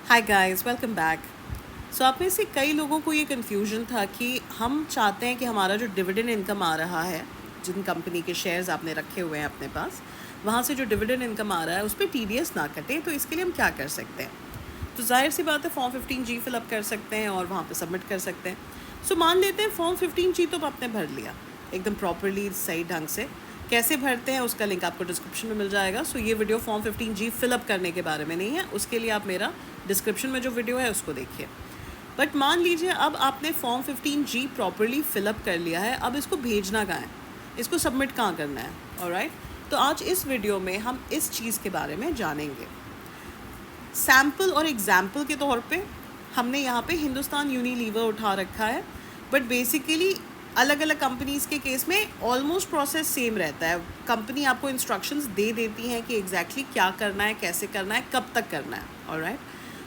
हाय guys, welcome back. So आप में से कई लोगों को ये कन्फ्यूजन था कि हम चाहते हैं कि हमारा जो डिविडेंड इनकम आ रहा है, जिन कंपनी के शेयर्स आपने रखे हुए हैं अपने पास, वहाँ से जो डिविडेंड इनकम आ रहा है उस पर टीडीएस ना कटे। तो इसके लिए हम क्या कर सकते हैं? तो जाहिर सी बात है, फॉर्म 15G फिलअप कर सकते हैं और वहाँ पे सबमिट कर सकते हैं। सो मान लेते हैं फॉर्म 15G तो आपने भर लिया एकदम प्रॉपरली, सही ढंग से। कैसे भरते हैं उसका लिंक आपको डिस्क्रिप्शन में मिल जाएगा। सो ये वीडियो फॉर्म 15G फिलअप करने के बारे में नहीं है, उसके लिए आप मेरा डिस्क्रिप्शन में जो वीडियो है उसको देखिए। बट मान लीजिए अब आपने फॉर्म 15G प्रॉपरली फिलअप कर लिया है, अब इसको भेजना कहाँ है, इसको सबमिट कहाँ करना है। ऑलराइट, तो आज इस वीडियो में हम इस चीज़ के बारे में जानेंगे। सैम्पल और एग्जाम्पल के तौर पे हमने यहाँ पे हिंदुस्तान यूनिलीवर उठा रखा है, बट बेसिकली अलग अलग कंपनीज़ के केस में ऑलमोस्ट प्रोसेस सेम रहता है। कंपनी आपको इंस्ट्रक्शंस दे देती हैं कि एग्जैक्टली क्या करना है, कैसे करना है, कब तक करना है। ऑलराइट,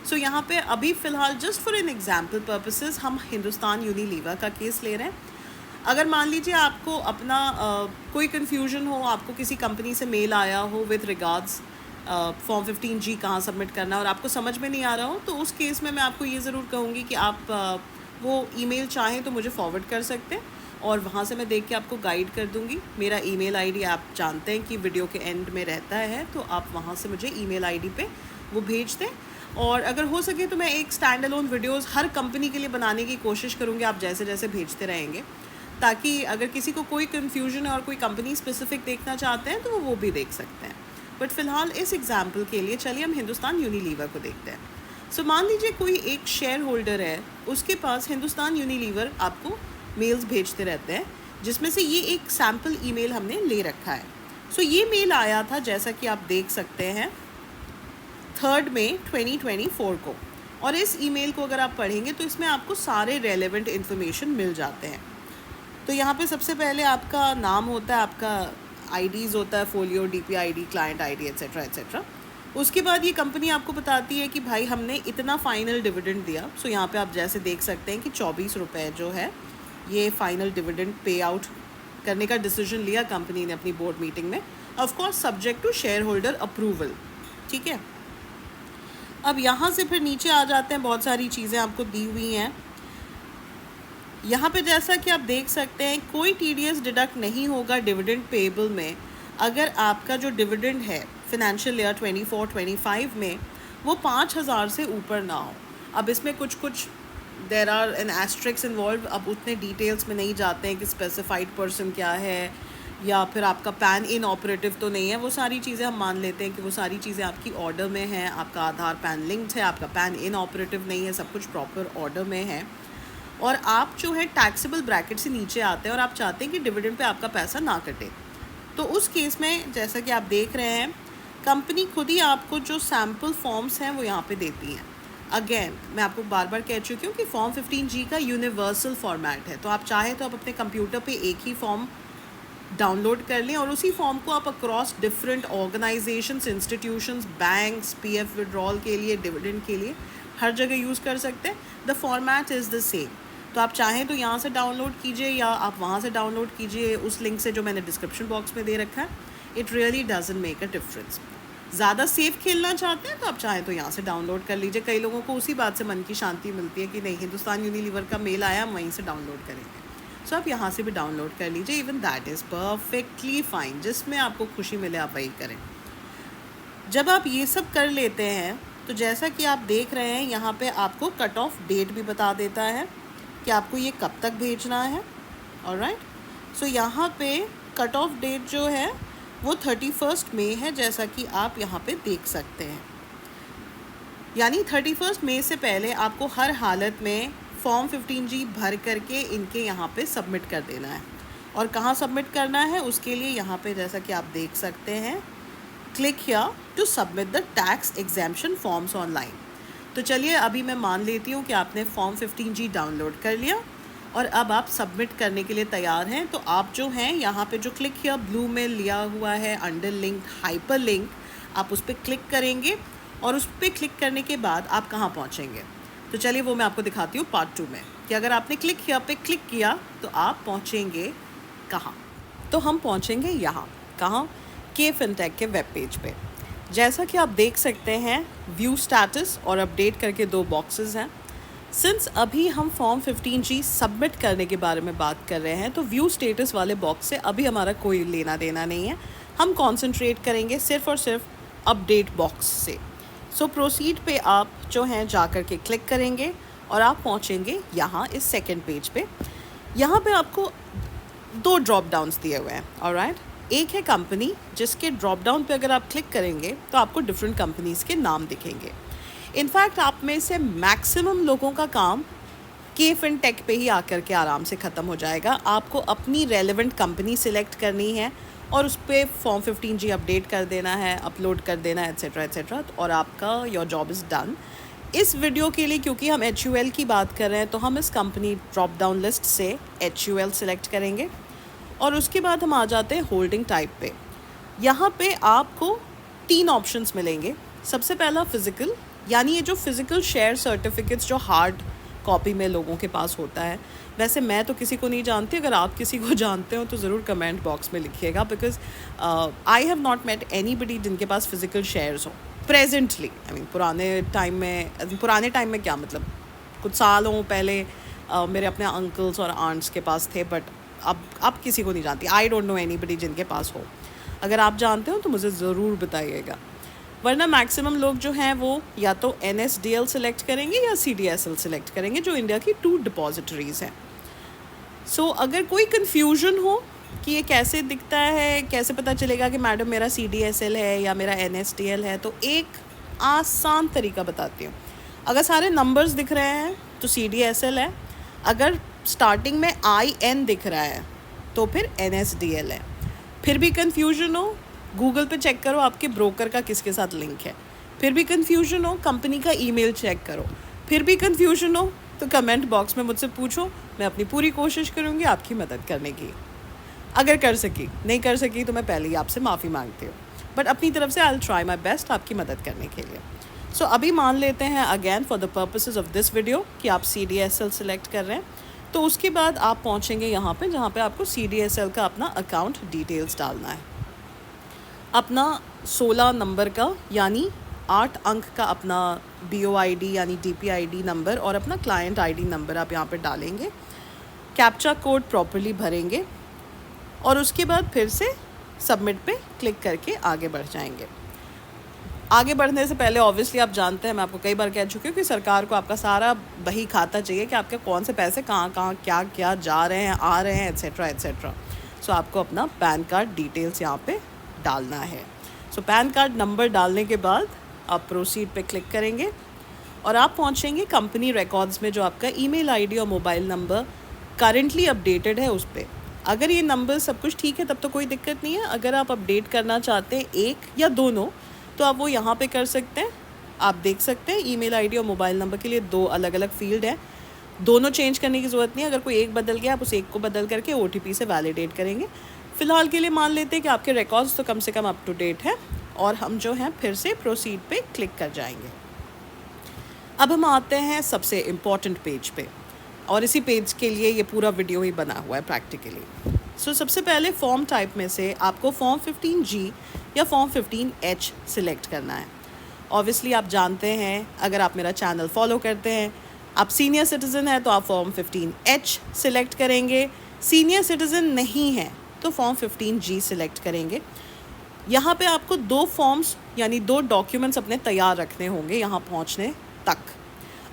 सो यहाँ पे अभी फ़िलहाल just for an example purposes हम हिंदुस्तान यूनिलीवर का केस ले रहे हैं। अगर मान लीजिए आपको अपना कोई कन्फ्यूजन हो, आपको किसी कंपनी से मेल आया हो विथ रिगार्ड्स फॉर्म 15G कहाँ सबमिट करना है और आपको समझ में नहीं आ रहा हो, तो उस केस में मैं आपको ये ज़रूर कहूँगी कि आप वो ईमेल चाहें तो मुझे फॉरवर्ड कर सकते हैं और वहाँ से मैं देख के आपको गाइड कर दूँगी। मेरा ईमेल आईडी आप जानते हैं कि वीडियो के एंड में रहता है, तो आप वहाँ से मुझे ईमेल आईडी पे वो भेज दें। और अगर हो सके तो मैं एक स्टैंड अलोन वीडियोज़ हर कंपनी के लिए बनाने की कोशिश करूँगी, आप जैसे जैसे भेजते रहेंगे, ताकि अगर किसी को कोई कन्फ्यूजन है और कोई कंपनी स्पेसिफिक देखना चाहते हैं तो वो भी देख सकते हैं। बट फ़िलहाल इस एग्जाम्पल के लिए चलिए हम हिंदुस्तान यूनिलीवर को देखते हैं। सो मान लीजिए कोई एक शेयर होल्डर है, उसके पास हिंदुस्तान यूनिलीवर आपको मेल्स भेजते रहते हैं, जिसमें से ये एक सैम्पल ईमेल हमने ले रखा है। सो ये मेल आया था, जैसा कि आप देख सकते हैं, 3 मई 2024 को। और इस ईमेल को अगर आप पढ़ेंगे तो इसमें आपको सारे रेलेवेंट इन्फॉर्मेशन मिल जाते हैं। तो यहाँ पे सबसे पहले आपका नाम होता है, आपका आईडीज़ होता है, folio, DP ID, client ID, etcetera etcetera. उसके बाद ये कंपनी आपको बताती है कि भाई हमने इतना फ़ाइनल डिविडेंड दिया। सो यहाँ पे आप जैसे देख सकते हैं कि 24 रुपये जो है ये फ़ाइनल डिविडेंड पे आउट करने का डिसीजन लिया कंपनी ने अपनी बोर्ड मीटिंग में, of course subject to share holder approval. ठीक है, अब यहाँ से फिर नीचे आ जाते हैं, बहुत सारी चीज़ें आपको दी हुई हैं। यहाँ पे जैसा कि आप देख सकते हैं, कोई टीडीएस डिडक्ट नहीं होगा डिविडेंड पेएबल में अगर आपका जो डिविडेंड है फिनेंशियल ईयर 24-25 में वो 5,000 से ऊपर ना हो। अब इसमें कुछ there are an asterisks involve, अब उतने डिटेल्स में नहीं जाते हैं कि स्पेसिफाइड पर्सन क्या है या फिर आपका पैन इन ऑपरेटिव तो नहीं है। वो सारी चीज़ें हम मान लेते हैं कि वो सारी चीज़ें आपकी ऑर्डर में हैं, आपका आधार पैन लिंक्ड है, आपका पैन इन ऑपरेटिव नहीं है, सब कुछ प्रॉपर ऑर्डर में है और आप जो है टैक्सेबल ब्रैकेट से नीचे आते हैं और आप चाहते हैं कि डिविडेंड पे आपका पैसा ना कटे। तो उस केस में जैसा कि आप देख रहे हैं, कंपनी खुद ही आपको जो सैम्पल फॉर्म्स हैं वो यहाँ पे देती हैं। अगेन मैं आपको बार बार कह चुकी हूँ कि फॉर्म 15G का यूनिवर्सल फॉर्मेट है, तो आप चाहे तो आप अपने कंप्यूटर पे एक ही फॉर्म डाउनलोड कर लें और उसी फॉर्म को आप across different organisations, institutions, banks, PF withdrawal के लिए, डिविडेंड के लिए हर जगह यूज़ कर सकते हैं। The format is the same. तो आप चाहें तो यहाँ से डाउनलोड कीजिए या आप वहाँ से डाउनलोड कीजिए उस लिंक से जो मैंने डिस्क्रिप्शन बॉक्स में दे रखा है। It really doesn't make a difference. ज़्यादा सेफ खेलना चाहते हैं तो आप चाहें तो यहाँ से डाउनलोड कर लीजिए। कई लोगों को उसी बात से मन की शांति मिलती है कि नहीं, हिंदुस्तान यूनिलीवर का मेल आया, हम वहीं से डाउनलोड करेंगे। सो आप यहाँ से भी डाउनलोड कर लीजिए, even that is perfectly fine. जिसमें आपको खुशी मिले आप वही करें। जब आप ये सब कर लेते हैं तो जैसा कि आप देख रहे हैं, यहाँ पे आपको कट ऑफ डेट भी बता देता है कि आपको ये कब तक भेजना है। ऑलराइट, सो यहाँ पे कट ऑफ डेट जो है वो 31 मई है, जैसा कि आप यहाँ पे देख सकते हैं। यानी 31 मई से पहले आपको हर हालत में फॉर्म 15G भर करके इनके यहाँ पे सबमिट कर देना है। और कहाँ सबमिट करना है उसके लिए यहाँ पे जैसा कि आप देख सकते हैं, click here to submit the tax exemption forms online. तो चलिए अभी मैं मान लेती हूँ कि आपने फॉर्म 15G डाउनलोड कर लिया और अब आप सबमिट करने के लिए तैयार हैं। तो आप जो हैं यहाँ पे जो क्लिक हियर ब्लू में लिया हुआ है अंडर लिंक हाइपर लिंक, आप उस पर क्लिक करेंगे और उस पर क्लिक करने के बाद आप कहाँ पहुँचेंगे। तो चलिए वो मैं आपको दिखाती हूँ पार्ट 2 में कि अगर आपने क्लिक हियर पे क्लिक किया तो आप पहुँचेंगे कहाँ। तो हम पहुँचेंगे यहाँ, कहाँ, के फिनटेक के वेब पेज पे। जैसा कि आप देख सकते हैं, व्यू स्टेटस और अपडेट करके 2 बॉक्सेस हैं। सिंस अभी हम फॉर्म 15G सबमिट करने के बारे में बात कर रहे हैं, तो व्यू स्टेटस वाले बॉक्स से अभी हमारा कोई लेना देना नहीं है। हम कॉन्सेंट्रेट करेंगे सिर्फ और सिर्फ अपडेट बॉक्स से। सो प्रोसीड पे आप जो हैं जा कर के क्लिक करेंगे और आप पहुंचेंगे यहाँ इस सेकंड पेज पे। यहाँ पे आपको 2 ड्रॉप डाउन्स दिए हुए हैं, ऑलराइट। एक है कंपनी, जिसके ड्रॉप डाउन पे अगर आप क्लिक करेंगे तो आपको डिफरेंट कंपनीज़ के नाम दिखेंगे। इनफैक्ट आप में से मैक्सिमम लोगों का काम के फिनटेक पे ही आकर के आराम से ख़त्म हो जाएगा। आपको अपनी रेलेवेंट कंपनी सिलेक्ट करनी है और उस पर फॉर्म 15G अपडेट कर देना है, अपलोड कर देना है, एट्सेट्रा एट्सेट्रा, और आपका योर जॉब इज़ डन। इस वीडियो के लिए क्योंकि हम HUL की बात कर रहे हैं, तो हम इस कंपनी ड्रॉप डाउन लिस्ट से HUL सिलेक्ट करेंगे और उसके बाद हम आ जाते हैं होल्डिंग टाइप पे। यहाँ पे आपको 3 ऑप्शंस मिलेंगे। सबसे पहला फ़िज़िकल, यानी ये जो फ़िज़िकल शेयर सर्टिफिकेट्स जो हार्ड कॉपी में लोगों के पास होता है। वैसे मैं तो किसी को नहीं जानती, अगर आप किसी को जानते हो तो ज़रूर कमेंट बॉक्स में लिखिएगा, because I have not met anybody जिनके पास फ़िज़िकल शेयर्स हो प्रेजेंटली। आई मीन पुराने टाइम में क्या मतलब, कुछ सालों पहले मेरे अपने अंकल्स और आंट्स के पास थे, बट अब किसी को नहीं जानती। आई डोंट नो एनीबडी जिनके पास हो। अगर आप जानते हो तो मुझे ज़रूर बताइएगा। वरना मैक्सिमम लोग जो हैं वो या तो NSDL सिलेक्ट करेंगे या CDSL सिलेक्ट करेंगे, जो इंडिया की 2 डिपॉजिटरीज़ हैं। सो अगर कोई कन्फ्यूजन हो कि ये कैसे दिखता है, कैसे पता चलेगा कि मैडम मेरा CDSL है या मेरा NSDL है, तो एक आसान तरीका बताती हूँ। अगर सारे नंबर्स दिख रहे हैं तो CDSL है, अगर स्टार्टिंग में IN दिख रहा है तो फिर NSDL है। फिर भी कन्फ्यूजन हो, गूगल पे चेक करो आपके ब्रोकर का किसके साथ लिंक है। फिर भी कन्फ्यूजन हो, कंपनी का ईमेल चेक करो। फिर भी कन्फ्यूजन हो तो कमेंट बॉक्स में मुझसे पूछो, मैं अपनी पूरी कोशिश करूँगी आपकी मदद करने की। अगर कर सकी, नहीं कर सकी तो मैं पहले ही आपसे माफ़ी मांगती हूँ, बट अपनी तरफ से I will try my best आपकी मदद करने के लिए। सो अभी मान लेते हैं again for the purposes of this video कि आप CDSL सेलेक्ट कर रहे हैं, तो उसके बाद आप पहुँचेंगे यहाँ पे जहाँ पे आपको CDSL का अपना अकाउंट डिटेल्स डालना है। अपना 16 नंबर का यानी 8 अंक का अपना BOID यानी DPID नंबर और अपना क्लाइंट ID नंबर आप यहाँ पे डालेंगे। कैप्चा कोड प्रॉपर्ली भरेंगे और उसके बाद फिर से सबमिट पे क्लिक करके आगे बढ़ जाएंगे। आगे बढ़ने से पहले ऑब्वियसली आप जानते हैं, मैं आपको कई बार कह चुकी हूँ कि सरकार को आपका सारा बही खाता चाहिए कि आपके कौन से पैसे कहाँ क्या क्या जा रहे हैं, आ रहे हैं, एट्सेट्रा एट्सेट्रा। सो आपको अपना पैन कार्ड डिटेल्स यहाँ पे डालना है। सो पैन कार्ड नंबर डालने के बाद आप प्रोसीड पे क्लिक करेंगे और आप पहुँचेंगे कंपनी रिकॉर्ड्स में, जो आपका ईमेल ID और मोबाइल नंबर करंटली अपडेटेड है उस पर। अगर ये नंबर सब कुछ ठीक है तब तो कोई दिक्कत नहीं है। अगर आप अपडेट करना चाहते हैं एक या दोनों, तो आप वो यहाँ पे कर सकते हैं। आप देख सकते हैं ईमेल ID और मोबाइल नंबर के लिए 2 अलग अलग फील्ड हैं। दोनों चेंज करने की ज़रूरत नहीं है। अगर कोई एक बदल गया, आप उस एक को बदल करके OTP से वैलिडेट करेंगे। फ़िलहाल के लिए मान लेते हैं कि आपके रिकॉर्ड्स तो कम से कम अप टू डेट है और हम जो हैं फिर से प्रोसीड पे क्लिक कर जाएंगे। अब हम आते हैं सबसे इम्पॉर्टेंट पेज पे, और इसी पेज के लिए ये पूरा वीडियो ही बना हुआ है प्रैक्टिकली। सो सबसे पहले फॉर्म टाइप में से आपको फॉर्म 15G या फॉर्म 15H सिलेक्ट करना है। ऑब्वियसली आप जानते हैं, अगर आप मेरा चैनल फॉलो करते हैं, आप सीनियर सिटीज़न हैं तो आप फॉर्म 15H सिलेक्ट करेंगे। सीनियर सिटीज़न नहीं है तो फॉर्म 15G सिलेक्ट करेंगे। यहाँ पे आपको 2 फॉर्म्स यानी 2 डॉक्यूमेंट्स अपने तैयार रखने होंगे यहाँ पहुँचने तक।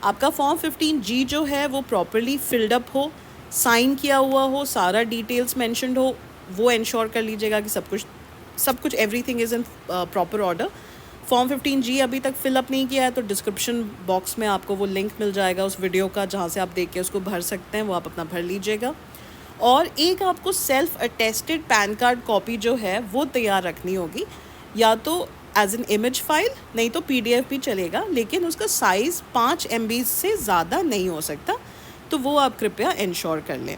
आपका फॉर्म 15G जो है वो प्रॉपर्ली फिल्ड अप हो, साइन किया हुआ हो, सारा डिटेल्स मेंशन्ड हो, वो इंश्योर कर लीजिएगा कि सब कुछ everything is in proper order. Form 15G अभी तक फिलअप नहीं किया है तो डिस्क्रिप्शन बॉक्स में आपको वो लिंक मिल जाएगा उस वीडियो का, जहाँ से आप देख के उसको भर सकते हैं, वो आप अपना भर लीजिएगा। और एक आपको self attested pan card copy जो है वो तैयार रखनी होगी, या तो एज एन इमेज फाइल, नहीं तो PDF भी चलेगा, लेकिन उसका साइज़ 5 MB से ज़्यादा नहीं हो सकता, तो वो आप कृपया इंश्योर कर लें।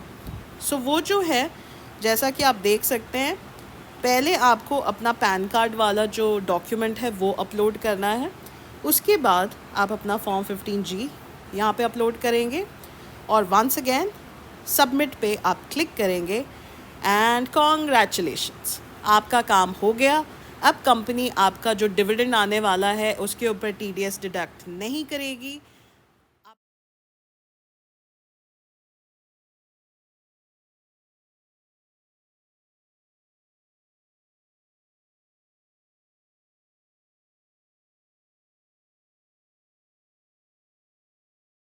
सो वो जो है, जैसा कि आप देख सकते हैं, पहले आपको अपना पैन कार्ड वाला जो डॉक्यूमेंट है वो अपलोड करना है। उसके बाद आप अपना फॉर्म 15G यहाँ पे अपलोड करेंगे और वंस अगेन सबमिट पे आप क्लिक करेंगे एंड कॉन्ग्रेचुलेशंस, आपका काम हो गया। अब कंपनी आपका जो डिविडेंड आने वाला है उसके ऊपर TDS डिडक्ट नहीं करेगी।